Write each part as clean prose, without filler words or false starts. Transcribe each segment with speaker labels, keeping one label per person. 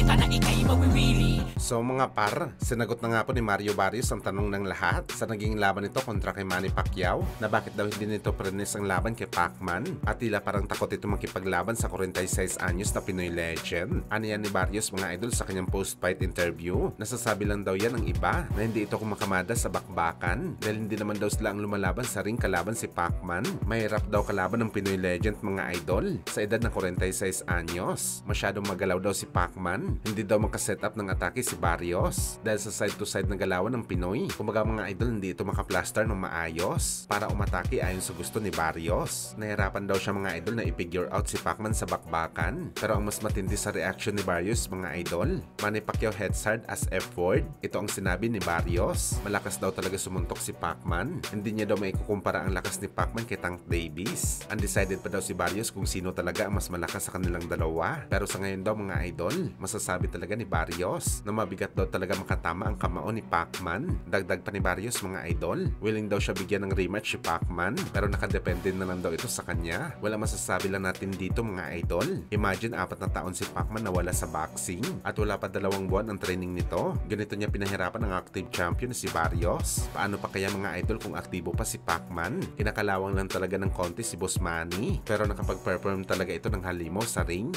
Speaker 1: ka na ikay mawiwili.
Speaker 2: So mga par, sinagot na nga po ni Mario Barrios ang tanong ng lahat sa naging laban nito kontra kay Manny Pacquiao na bakit daw hindi nito prenes ang laban kay Pacman at tila parang takot ito makipaglaban sa 46 anyos na Pinoy legend. Ano yan ni Barrios mga idol sa kanyang post-fight interview? Nasasabi lang daw yan ng iba na hindi ito kumakamada sa bakbakan dahil hindi naman daw sila ang lumalaban sa ring kalaban si Pacman. Mahirap daw kalaban ng Pinoy legend mga idol sa edad ng 46 anyos. Masyadong magalaw daw si Pacman, hindi daw makaset up ng atake si Barrios dahil sa side-to-side na galawan ng Pinoy. Kumbaga mga idol, hindi ito makaplaster ng maayos para umatake ayon sa gusto ni Barrios. Nahirapan daw siya mga idol na i-figure out si Pacman sa bakbakan. Pero ang mas matindi sa reaction ni Barrios mga idol, Manny Pacquiao heads hard as F-word. Ito ang sinabi ni Barrios. Malakas daw talaga sumuntok si Pacman. Hindi niya daw maikukumpara ang lakas ni Pacman kay Tank Davis. Undecided pa daw si Barrios kung sino talaga ang mas malakas sa kanilang dalawa. Pero sa ngayon daw mga idol, masasabi talaga ni Barrios na mabigat daw talaga makatama ang kamao ni Pacman. Dagdag pa ni Barrios mga idol, willing daw siya bigyan ng rematch si Pacman pero nakadepende na lang daw ito sa kanya. Wala masasabi lang natin dito mga idol. Imagine 4 na taon si Pacman na wala sa boxing at wala pa 2 buwan ang training nito. Ganito niya pinahirapan ang active champion si Barrios. Paano pa kaya mga idol kung aktibo pa si Pacman? Kinakalawang lang talaga ng konti si Boss Manny pero nakapag-perform talaga ito ng halimaw sa ring.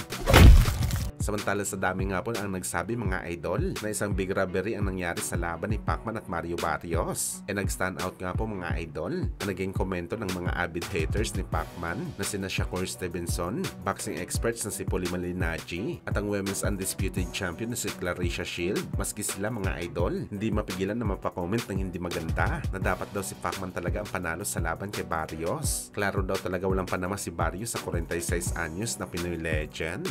Speaker 2: Samantala sa dami nga po ang nagsabi mga idol na isang big robbery ang nangyari sa laban ni Pacman at Mario Barrios. E nag-stand out nga po mga idol na naging komento ng mga avid haters ni Pacman na sina Shakur Stevenson, boxing experts na si Paulie Malignaggi at ang women's undisputed champion na si Claressa Shield. Maski sila mga idol, hindi mapigilan na mapakomment ng hindi maganda na dapat daw si Pacman talaga ang panalo sa laban kay Barrios. Klaro daw talaga walang panama si Barrios sa 46 anyos na Pinoy legend.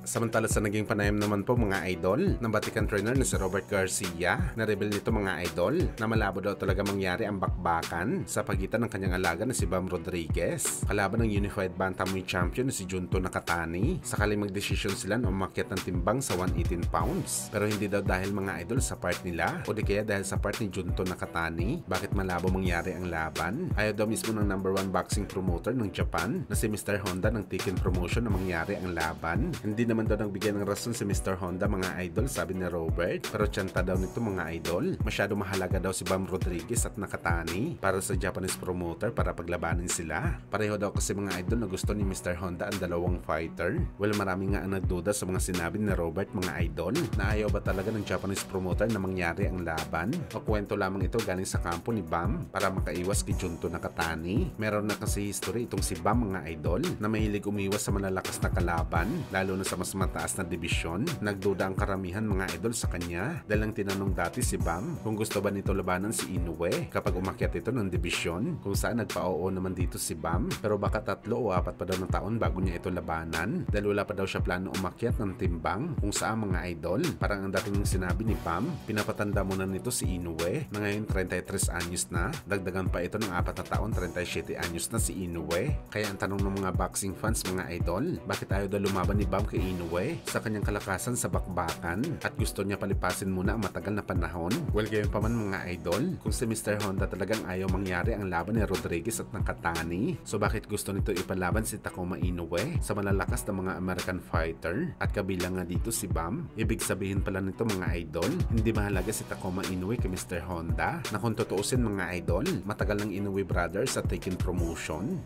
Speaker 2: Samantala sa naging panayam naman po mga idol ng Vatican trainer na si Robert Garcia, na-reveal nito mga idol na malabo daw talaga mangyari ang bakbakan sa pagitan ng kanyang alaga na si Bam Rodriguez kalaban ng Unified Bantamweight Champion na si Junto Nakatani sakali magdesisyon sila na umakyat ng timbang sa 118 pounds. Pero hindi daw dahil mga idol sa part nila o di kaya dahil sa part ni Junto Nakatani. Bakit malabo mangyari ang laban? Ayaw daw mismo ng number 1 boxing promoter ng Japan na si Mr. Honda ng Tekken Promotion na mangyari ang laban. Hindi naman daw nagbigay ng rason si Mr. Honda mga idol, sabi ni Robert, pero tiyanta daw nito mga idol. Masyado mahalaga daw si Bam Rodriguez at Nakatani para sa Japanese promoter para paglabanin sila. Pareho daw kasi mga idol na gusto ni Mr. Honda ang dalawang fighter. Well, marami nga ang nagduda sa mga sinabi ni Robert mga idol na ayaw ba talaga ng Japanese promoter na mangyari ang laban o kwento lamang ito galing sa kampo ni Bam para makaiwas kay Junto Nakatani. Meron na kasi history itong si Bam mga idol na mahilig umiwas sa malalakas na kalaban lalo na sa mas mataas na dibisyon. Nagduda ang karamihan mga idol sa kanya dahil ang tinanong dati si Bam kung gusto ba nito labanan si Inoue kapag umakyat ito ng dibisyon, kung saan nagpa-oo naman dito si Bam pero baka 3 o 4 pa daw na taon bago niya ito labanan dahil wala pa daw siya plano umakyat ng timbang. Kung saan mga idol, parang ang dating sinabi ni Bam, pinapatanda muna nito si Inoue na ngayon 33 anyos na, dagdagan pa ito ng 4 na taon, 37 anyos na si Inoue. Kaya ang tanong ng mga boxing fans mga idol, bakit ayaw daw lumaban ni Bam kay Inoue sa kanyang kalakasan sa bakbakan at gusto niya palipasin muna ang matagal na panahon? Well, gayon pa man mga idol, kung si Mr. Honda talagang ayaw mangyari ang laban ni Rodriguez at Nakatani, so bakit gusto nito ipalaban si Takuma Inoue sa malalakas na mga American fighter at kabilang nga dito si Bam? Ibig sabihin pala nito mga idol, hindi mahalaga si Takuma Inoue kay Mr. Honda na kung tutuusin mga idol, matagal ng Inoue Brothers at Tekken Promotion.